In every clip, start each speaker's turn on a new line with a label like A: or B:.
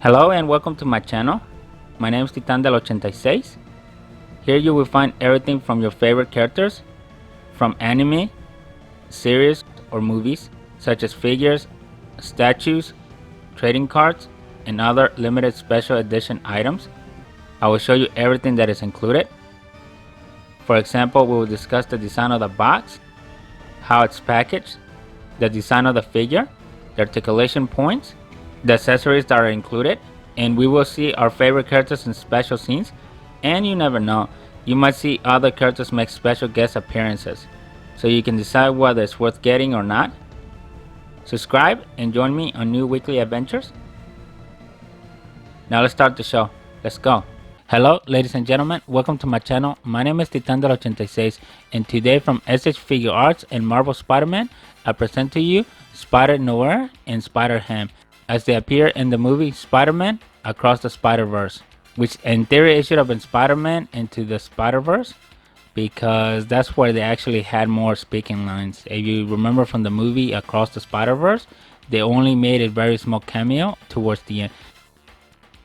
A: Hello and welcome to my channel. My name is Titan del 86. Here you will find everything from your favorite characters, from anime, series or movies, such as figures, statues, trading cards, and other limited special edition items. I will show you everything that is included. For example, we will discuss the design of the box, how it's packaged, the design of the figure, the articulation points, the accessories that are included, and we will see our favorite characters in special scenes. And you never know, you might see other characters make special guest appearances, so you can decide whether it's worth getting or not. Subscribe and join me on new weekly adventures. Now let's start the show. Let's go. Hello ladies and gentlemen, welcome to my channel. My name is Titan del 86, and today from S.H.Figuarts and Marvel Spider-Man, I present to you Spider-Man Noir and Spider-Ham as they appear in the movie Spider-Man Across the Spider-Verse, which in theory it should have been Spider-Man Into the Spider-Verse, because that's where they actually had more speaking lines. If you remember from the movie Across the Spider-Verse, they only made a very small cameo towards the end.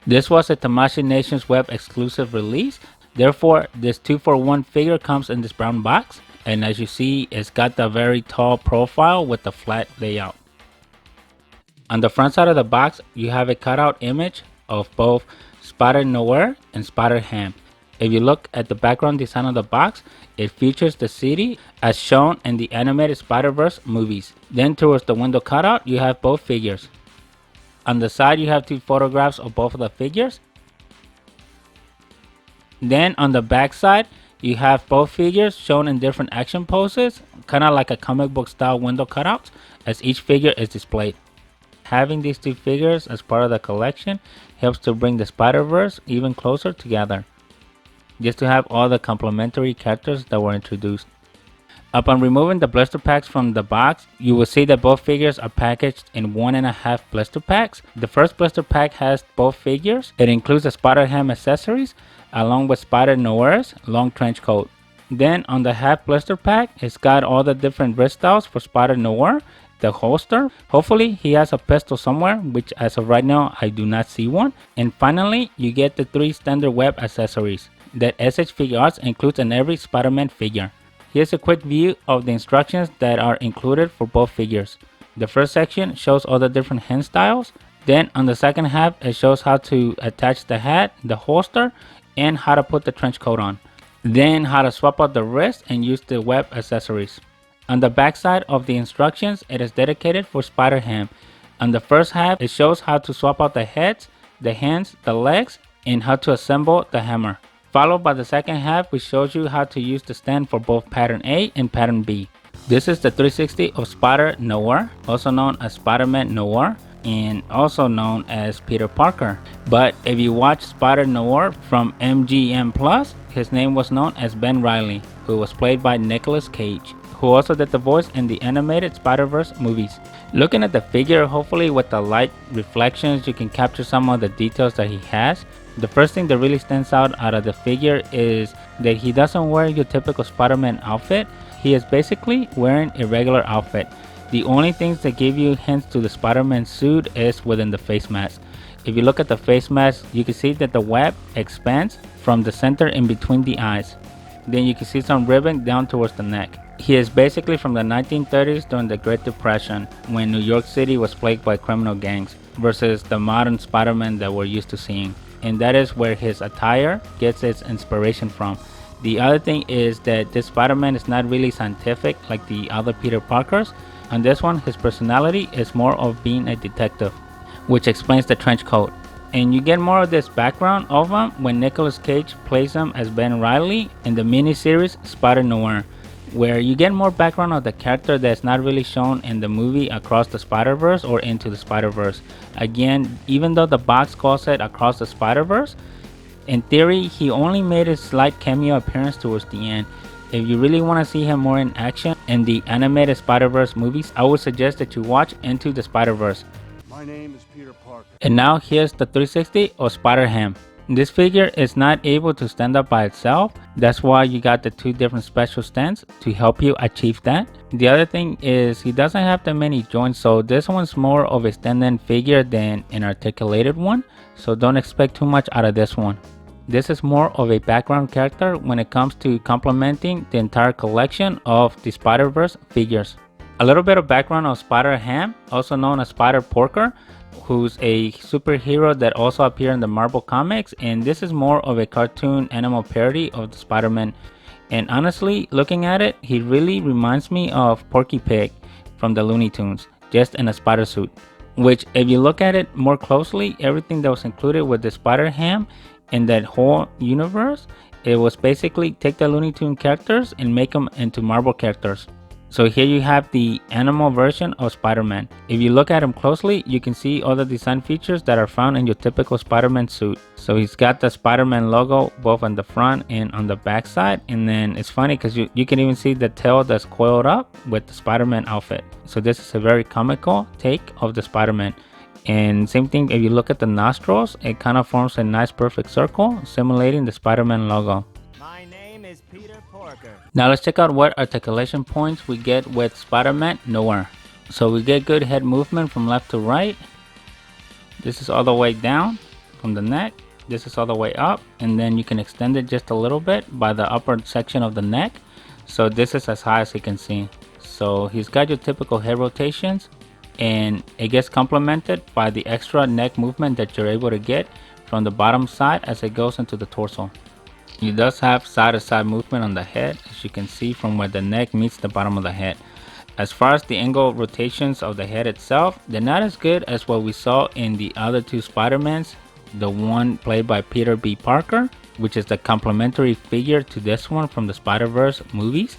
A: This was a Tamashii Nations web exclusive release, therefore this 2-for-1 figure comes in this brown box, and as you see, it's got the very tall profile with the flat layout. On the front side of the box, you have a cutout image of both Spider-Man Noir and Spider-Ham. If you look at the background design of the box, it features the city as shown in the animated Spider-Verse movies. Then towards the window cutout, you have both figures. On the side, you have two photographs of both of the figures. Then on the back side, you have both figures shown in different action poses, kind of like a comic book style window cutouts, as each figure is displayed. Having these two figures as part of the collection helps to bring the Spider-Verse even closer together, just to have all the complementary characters that were introduced. Upon removing the blister packs from the box, you will see that both figures are packaged in 1.5 blister packs. The first blister pack has both figures. It includes the Spider-Ham accessories along with Spider-Noir's long trench coat. Then on the half blister pack, it's got all the different wrist styles for Spider-Noir, the holster. Hopefully he has a pistol somewhere, which as of right now I do not see one. And finally, you get the 3 standard web accessories that S.H.Figuarts includes in every Spider-Man figure. Here's a quick view of the instructions that are included for both figures. The first section shows all the different hand styles. Then on the second half, it shows how to attach the hat, the holster, and how to put the trench coat on. Then how to swap out the wrist and use the web accessories. On the back side of the instructions, it is dedicated for Spider-Ham. On the first half, it shows how to swap out the heads, the hands, the legs, and how to assemble the hammer. Followed by the second half, which shows you how to use the stand for both pattern A and pattern B. This is the 360 of Spider-Man Noir, also known as Spider-Man Noir, and also known as Peter Parker. But if you watch Spider-Man Noir from MGM+, his name was known as Ben Reilly, who was played by Nicolas Cage, who also did the voice in the animated Spider-Verse movies. Looking at the figure, hopefully with the light reflections, you can capture some of the details that he has. The first thing that really stands out of the figure is that he doesn't wear your typical Spider-Man outfit. He is basically wearing a regular outfit. The only things that give you hints to the Spider-Man suit is within the face mask. If you look at the face mask, you can see that the web expands from the center in between the eyes. Then you can see some ribbon down towards the neck. He is basically from the 1930s during the Great Depression, when New York City was plagued by criminal gangs, versus the modern Spider-Man that we're used to seeing. And that is where his attire gets its inspiration from. The other thing is that this Spider-Man is not really scientific like the other Peter Parkers. On this one, his personality is more of being a detective, which explains the trench coat. And you get more of this background of him when Nicolas Cage plays him as Ben Reilly in the miniseries Spider-Noir, where you get more background of the character that's not really shown in the movie Across the Spider-Verse or Into the Spider-Verse. Again, even though the box calls it Across the Spider-Verse, in theory he only made a slight cameo appearance towards the end. If you really want to see him more in action in the animated Spider-Verse movies, I would suggest that you watch Into the Spider-Verse.
B: My name is Peter Parker.
A: And now here's the 360 of Spider-Ham. This figure is not able to stand up by itself. That's why you got the two different special stands to help you achieve that. The other thing is he doesn't have that many joints, so this one's more of a stand-in figure than an articulated one. So don't expect too much out of this one. This is more of a background character when it comes to complementing the entire collection of the Spider-Verse figures. A little bit of background of Spider-Ham, also known as Spider-Porker, who's a superhero that also appeared in the Marvel comics, and this is more of a cartoon animal parody of the Spider-Man. And honestly, looking at it, he really reminds me of Porky Pig from the Looney Tunes, just in a spider suit. Which, if you look at it more closely, everything that was included with the Spider-Ham in that whole universe, it was basically take the Looney Tune characters and make them into Marvel characters. So here you have the animal version of Spider-Man. If you look at him closely, you can see all the design features that are found in your typical Spider-Man suit. So he's got the Spider-Man logo both on the front and on the back side. And then it's funny because you can even see the tail that's coiled up with the Spider-Man outfit. So this is a very comical take of the Spider-Man. And same thing, if you look at the nostrils, it kind of forms a nice perfect circle, simulating the Spider-Man logo. Now let's check out what articulation points we get with Spider-Man Noir. So we get good head movement from left to right. This is all the way down from the neck. This is all the way up, and then you can extend it just a little bit by the upper section of the neck. So this is as high as you can see. So he's got your typical head rotations, and it gets complemented by the extra neck movement that you're able to get from the bottom side as it goes into the torso. He does have side-to-side movement on the head, as you can see from where the neck meets the bottom of the head. As far as the angle rotations of the head itself, they're not as good as what we saw in the other two Spider-Mans. The one played by Peter B. Parker, which is the complementary figure to this one from the Spider-Verse movies,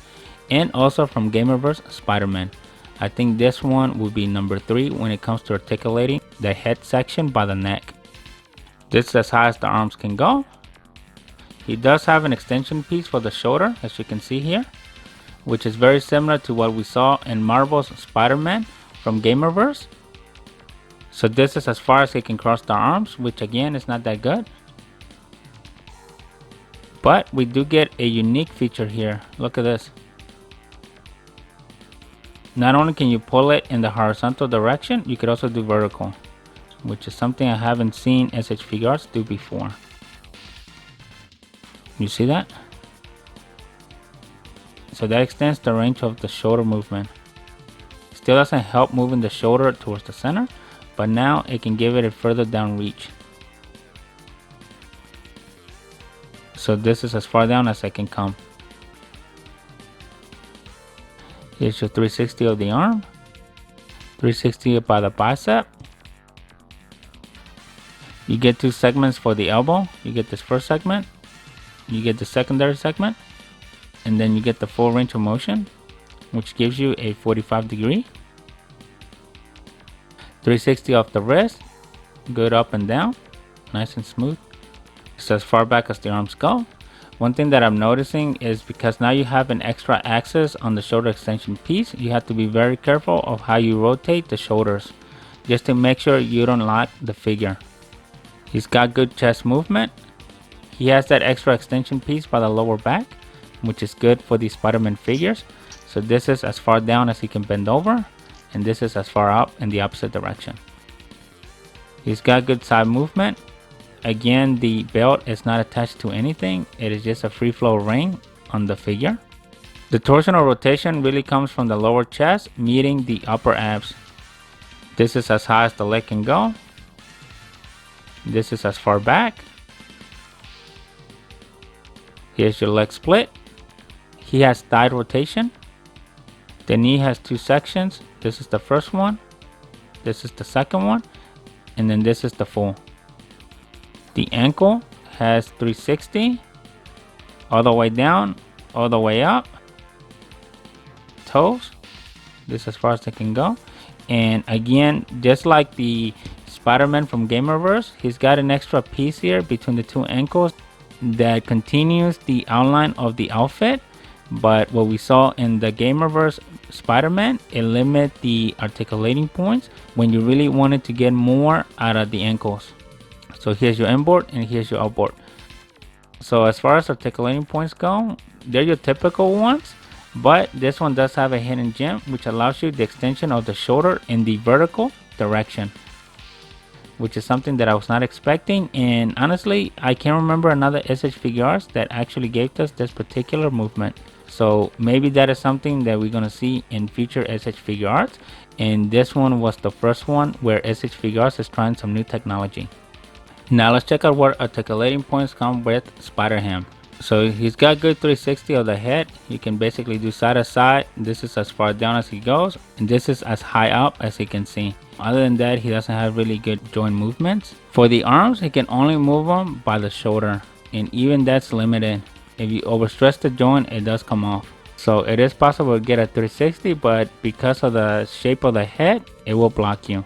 A: and also from Gamerverse Spider-Man. I think this one will be number 3 when it comes to articulating the head section by the neck. This is as high as the arms can go. He does have an extension piece for the shoulder, as you can see here, which is very similar to what we saw in Marvel's Spider-Man from Gamerverse. So this is as far as he can cross the arms, which again is not that good. But we do get a unique feature here. Look at this. Not only can you pull it in the horizontal direction, you could also do vertical, which is something I haven't seen S.H.Figuarts do before. You see that? So that extends the range of the shoulder movement. Still doesn't help moving the shoulder towards the center, but now it can give it a further down reach. So this is as far down as I can come. Here's your 360 of the arm, 360 by the bicep. You get 2 segments for the elbow. You get this first segment, you get the secondary segment, and then you get the full range of motion, which gives you a 45-degree. 360 off the wrist, good up and down, nice and smooth. So as far back as the arms go. One thing that I'm noticing is because now you have an extra axis on the shoulder extension piece, you have to be very careful of how you rotate the shoulders, just to make sure you don't lock the figure. He's got good chest movement. He has that extra extension piece by the lower back, which is good for these Spider-Man figures. So this is as far down as he can bend over, and this is as far up in the opposite direction. He's got good side movement. Again, the belt is not attached to anything. It is just a free flow ring on the figure. The torsional rotation really comes from the lower chest meeting the upper abs. This is as high as the leg can go. This is as far back. Here's your leg split. He has thigh rotation. The knee has 2 sections. This is the first one. This is the second one. And then this is the full. The ankle has 360. All the way down, all the way up. Toes. This is as far as they can go. And again, just like the Spider-Man from Gamerverse, he's got an extra piece here between the 2 ankles that continues the outline of the outfit. But what we saw in the Gamerverse Spider-Man, it limits the articulating points when you really wanted to get more out of the ankles. So here's your inboard and here's your outboard. So as far as articulating points go, they're your typical ones, but this one does have a hidden gem which allows you the extension of the shoulder in the vertical direction, which is something that I was not expecting. And honestly, I can't remember another S.H.Figuarts that actually gave us this particular movement. So maybe that is something that we're gonna see in future S.H.Figuarts. And this one was the first one where S.H.Figuarts is trying some new technology. Now let's check out what articulating points come with Spider-Ham. So he's got good 360 of the head. You can basically do side to side. This is as far down as he goes, and this is as high up as he can see. Other than that, he doesn't have really good joint movements. For the arms, he can only move them by the shoulder, and even that's limited. If you overstress the joint, it does come off. So it is possible to get a 360, but because of the shape of the head, it will block you.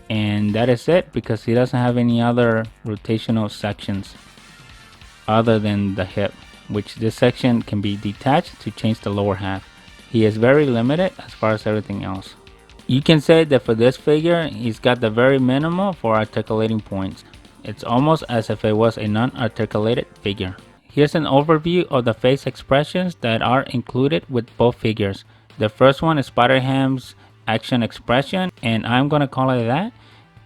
A: And that is it, because he doesn't have any other rotational sections other than the hip, which this section can be detached to change the lower half. He is very limited as far as everything else. You can say that for this figure, he's got the very minimal for articulating points. It's almost as if it was a non-articulated figure. Here's an overview of the face expressions that are included with both figures. The first one is Spider-Ham's action expression, and I'm gonna call it that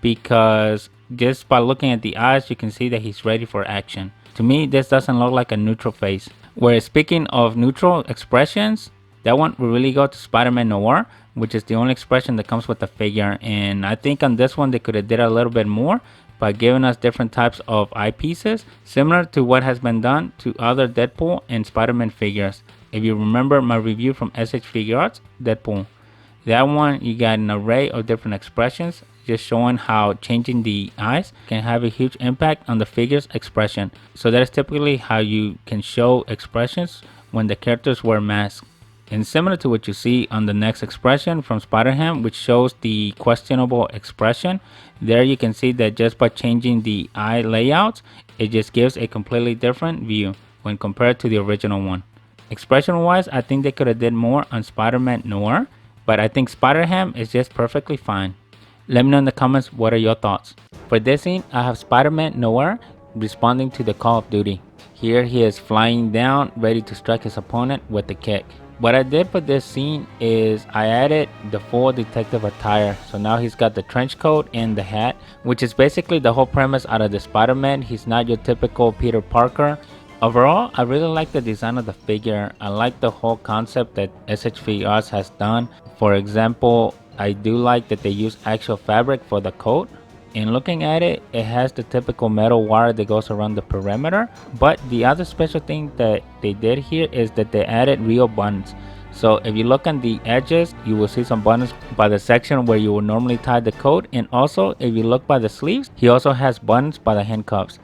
A: because just by looking at the eyes, you can see that he's ready for action. To me, this doesn't look like a neutral face. Whereas speaking of neutral expressions, that one will really go to Spider-Man Noir, which is the only expression that comes with the figure. And I think on this one, they could have did a little bit more by giving us different types of eyepieces, similar to what has been done to other Deadpool and Spider-Man figures. If you remember my review from S.H.Figuarts, Deadpool, that one you got an array of different expressions, just showing how changing the eyes can have a huge impact on the figure's expression. So that is typically how you can show expressions when the characters wear masks. And similar to what you see on the next expression from Spider-Ham, which shows the questionable expression, there you can see that just by changing the eye layouts, it just gives a completely different view when compared to the original one. Expression wise, I think they could have did more on Spider-Man Noir, but I think Spider-Ham is just perfectly fine. Let me know in the comments what are your thoughts. For this scene, I have Spider-Man Noir responding to the Call of Duty. Here he is flying down, ready to strike his opponent with the kick. What I did for this scene is I added the full detective attire. So now he's got the trench coat and the hat, which is basically the whole premise out of the Spider-Man. He's not your typical Peter Parker. Overall, I really like the design of the figure. I like the whole concept that S.H.Figuarts has done. For example, I do like that they use actual fabric for the coat. And looking at it, it has the typical metal wire that goes around the perimeter. But the other special thing that they did here is that they added real buttons. So if you look on the edges, you will see some buttons by the section where you would normally tie the coat. And also, if you look by the sleeves, he also has buttons by the handcuffs.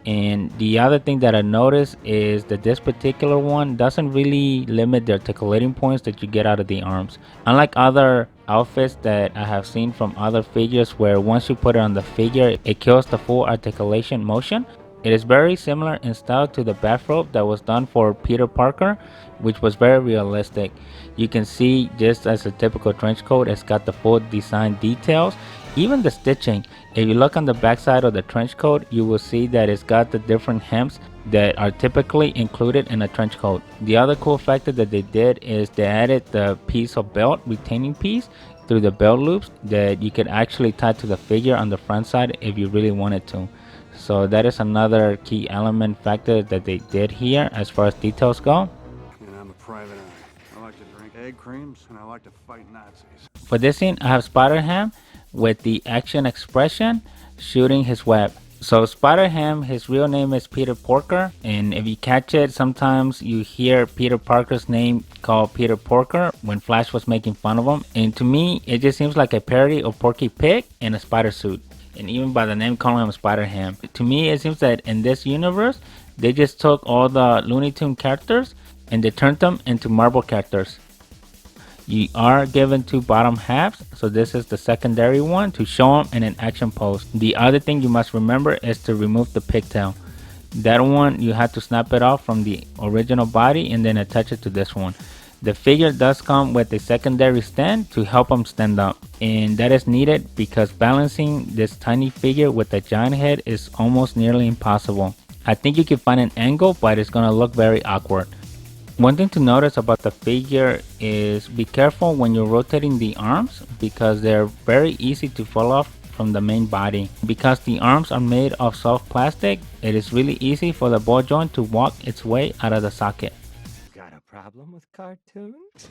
A: And the other thing that I noticed is that this particular one doesn't really limit the articulating points that you get out of the arms. Unlike other outfits that I have seen from other figures where once you put it on the figure, it kills the full articulation motion. It is very similar in style to the bathrobe that was done for Peter Parker, which was very realistic. You can see just as a typical trench coat, it's got the full design details. Even the stitching, if you look on the backside of the trench coat, you will see that it's got the different hems that are typically included in a trench coat. The other cool factor that they did is they added the piece of belt, retaining piece, through the belt loops that you could actually tie to the figure on the front side if you really wanted to. So that is another key element factor that they did here as far as details go.
B: And I'm a private eye. I like to drink egg creams and I like to fight Nazis.
A: For this scene, I have Spider-Ham with the action expression shooting his web. So Spider-Ham, his real name is Peter Porker, and if you catch it, sometimes you hear Peter Parker's name called Peter Porker when Flash was making fun of him. And to me, it just seems like a parody of Porky Pig in a spider suit. And even by the name, calling him Spider-Ham. To me, it seems that in this universe, they just took all the Looney Tunes characters and they turned them into Marvel characters. You are given two bottom halves, so this is the secondary one to show them in an action pose. The other thing you must remember is to remove the pigtail. That one you have to snap it off from the original body and then attach it to this one. The figure does come with a secondary stand to help him stand up, and that is needed because balancing this tiny figure with a giant head is almost nearly impossible. I think you can find an angle, but it's gonna look very awkward. One thing to notice about the figure is be careful when you're rotating the arms because they're very easy to fall off from the main body. Because the arms are made of soft plastic, it is really easy for the ball joint to walk its way out of the socket.
C: Got a problem with cartoons?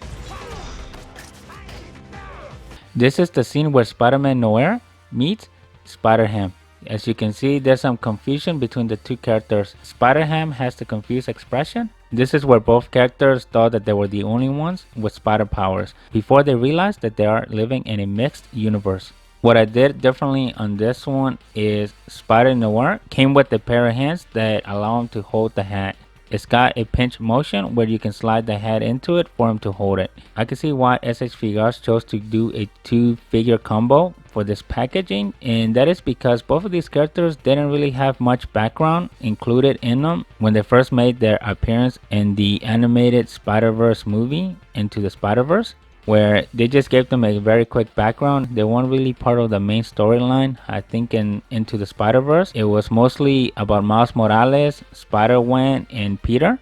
A: This is the scene where Spider-Man Noir meets Spider-Ham. As you can see, there's some confusion between the two characters. Spider-Ham has the confused expression. This is where both characters thought that they were the only ones with spider powers before they realized that they are living in a mixed universe. What I did differently on this one is Spider-Noir came with a pair of hands that allow him to hold the hat. It's got a pinch motion where you can slide the hat into it for him to hold it. I can see why S.H.Figuarts chose to do a 2-figure combo for this packaging, and that is because both of these characters didn't really have much background included in them when they first made their appearance in the animated Spider-Verse movie, Into the Spider-Verse, where they just gave them a very quick background. They weren't really part of the main storyline. I think in Into the Spider-Verse, it was mostly about Miles Morales, Spider-Gwen, and Peter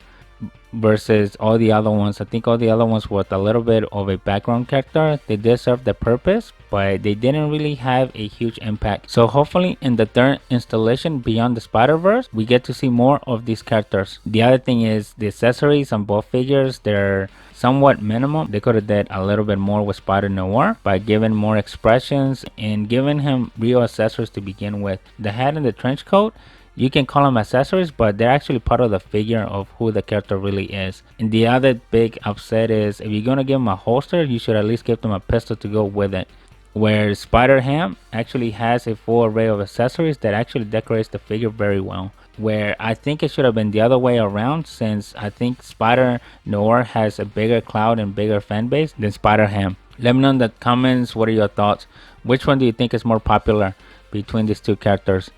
A: versus all the other ones. I think all the other ones with a little bit of a background character. They did serve the purpose, but they didn't really have a huge impact. So hopefully in the third installation, Beyond the Spider-Verse, we get to see more of these characters. The other thing is the accessories on both figures. They're somewhat minimum. They could have did a little bit more with Spider-Noir by giving more expressions and giving him real accessories to begin with. The hat and the trench coat, you can call them accessories, but they're actually part of the figure of who the character really is. And the other big upset is if you're gonna give him a holster, you should at least give them a pistol to go with it. Where Spider-Ham actually has a full array of accessories that actually decorates the figure very well. Where I think it should have been the other way around, since I think Spider-Noir has a bigger clout and bigger fan base than Spider-Ham. Let me know in the comments, what are your thoughts? Which one do you think is more popular between these two characters?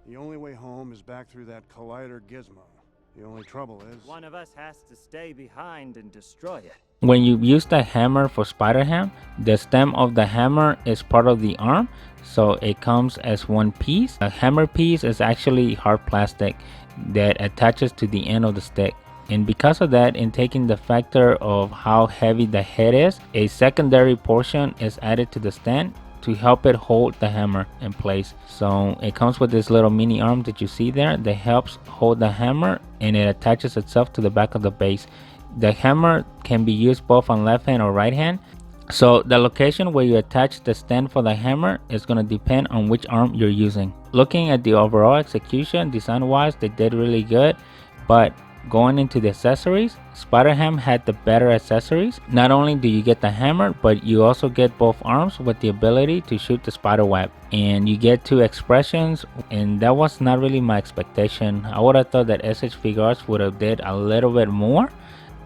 B: The only way home is back through that collider gizmo. The only trouble is...
C: One of us has to stay behind and destroy it.
A: When you use the hammer for Spider-Ham, the stem of the hammer is part of the arm, so it comes as one piece. The hammer piece is actually hard plastic that attaches to the end of the stick. And because of that, in taking the factor of how heavy the head is, a secondary portion is added to the stand to help it hold the hammer in place. So it comes with this little mini arm that you see there that helps hold the hammer, and it attaches itself to the back of the base. The hammer can be used both on left hand or right hand. So the location where you attach the stand for the hammer is going to depend on which arm you're using. Looking at the overall execution, design wise, they did really good, but going into the accessories, Spider-Ham had the better accessories. Not only do you get the hammer, but you also get both arms with the ability to shoot the spider web, and you get 2 expressions, and that was not really my expectation. I would have thought that S.H.Figuarts would have did a little bit more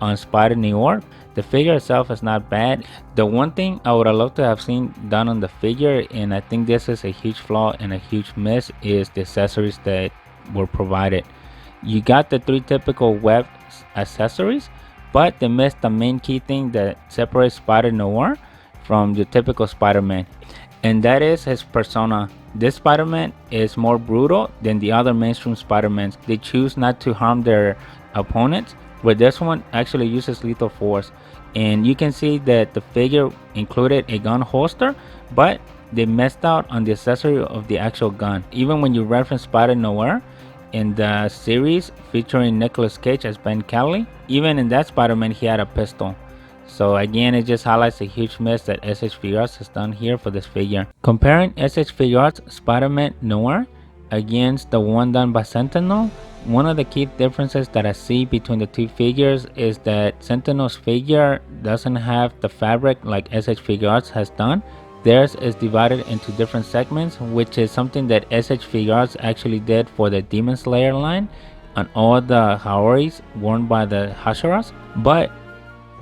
A: on Spider-Noir. The figure itself is not bad. The one thing I would have loved to have seen done on the figure, and I think this is a huge flaw and a huge miss, is the accessories that were provided. You got the 3 typical web accessories, but they missed the main key thing that separates Spider-Noir from the typical Spider-Man, and that is his persona. This Spider-Man is more brutal than the other mainstream Spider-Mans. They choose not to harm their opponents, where this one actually uses lethal force. And you can see that the figure included a gun holster, but they messed out on the accessory of the actual gun. Even when you reference Spider-Noir in the series featuring Nicolas Cage as Ben Kelly, even in that Spider-Man he had a pistol. So again, it just highlights a huge miss that S.H.Figuarts has done here for this figure. Comparing S.H.Figuarts Spider-Man Noir against the one done by Sentinel, one of the key differences that I see between the two figures is that Sentinel's figure doesn't have the fabric like S.H.Figuarts has done. Theirs is divided into different segments, which is something that S.H.Figuarts actually did for the Demon Slayer line on all the Haoris worn by the Hashiras. But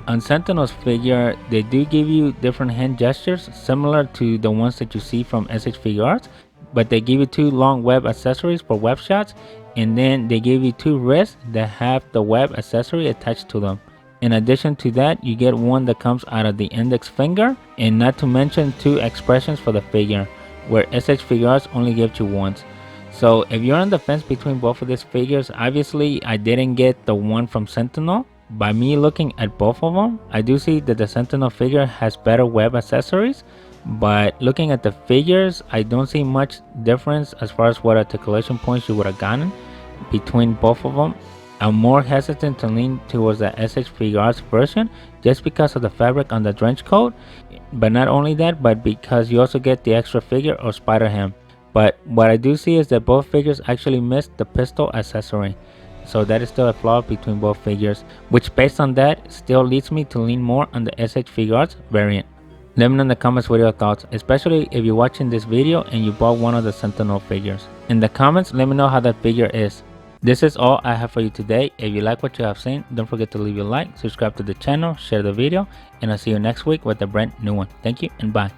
A: on Sentinel's figure, they do give you different hand gestures similar to the ones that you see from S.H.Figuarts, but they give you 2 long web accessories for web shots, and then they give you 2 wrists that have the web accessory attached to them. In addition to that, you get one that comes out of the index finger, and not to mention 2 expressions for the figure, where S.H.Figuarts only gives you once. So if you're on the fence between both of these figures, obviously I didn't get the one from Sentinel. By me looking at both of them, I do see that the Sentinel figure has better web accessories, but looking at the figures, I don't see much difference as far as what articulation points you would have gotten between both of them. I'm more hesitant to lean towards the S.H.Figuarts version just because of the fabric on the trench coat, but not only that, but because you also get the extra figure of Spider-Ham. But what I do see is that both figures actually missed the pistol accessory, so that is still a flaw between both figures, which based on that still leads me to lean more on the S.H.Figuarts variant. Let me know in the comments what your thoughts, especially if you're watching this video and you bought one of the Sentinel figures. In the comments, let me know how that figure is. This is all I have for you today. If you like what you have seen, don't forget to leave a like, subscribe to the channel, share the video, and I'll see you next week with a brand new one. Thank you and bye.